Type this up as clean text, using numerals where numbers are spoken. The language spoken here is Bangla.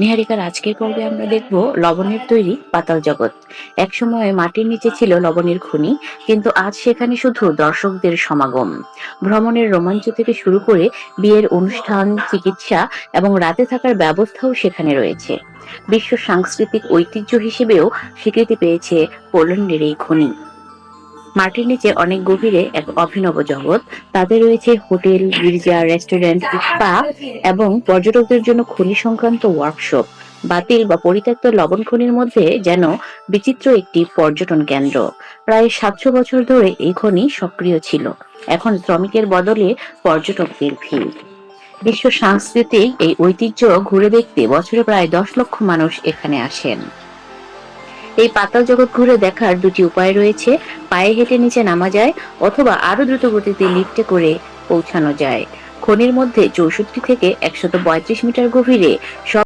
নিহারিকার আজকের পর্বে আমরা দেখব লবণের তৈরি পাতাল জগৎ। একসময় মাটির নিচে ছিল লবণের খনি, কিন্তু আজ সেখানে শুধু দর্শকদের সমাগম। ভ্রমণের রোমাঞ্চ থেকে শুরু করে বিয়ের অনুষ্ঠান, চিকিৎসা এবং রাতে থাকার ব্যবস্থাও সেখানে রয়েছে। বিশ্ব সাংস্কৃতিক ঐতিহ্য হিসেবেও স্বীকৃতি পেয়েছে পোল্যান্ডের এই খনি। মাটির নিচে অনেক গভীরে এক অভিনব জগৎ। তাতে রয়েছে হোটেল, গির্জা, রেস্টুরেন্ট, স্পা এবং পর্যটকদের জন্য খনি সংক্রান্ত ওয়ার্কশপ। বাতিল বা পরিত্যক্ত লবণ খনির মধ্যে যেন বিচিত্র একটি পর্যটন কেন্দ্র। প্রায় 700 বছর ধরে এই খনি সক্রিয় ছিল। এখন শ্রমিকের বদলে পর্যটকদের ভিড়। বিশ্ব সাংস্কৃতিক এই ঐতিহ্য ঘুরে দেখতে বছরে প্রায় 10 লক্ষ মানুষ এখানে আসেন। এই পাতাল জগৎ ঘুরে দেখার দুটি উপায় রয়েছে। পায়ে হেঁটে নিচে নামা যায়, অথবা আরো দ্রুত গতিতে লিফটে করে পৌঁছানো যায়। খনির মধ্যে 64 থেকে 135 মিটার গভীরে সব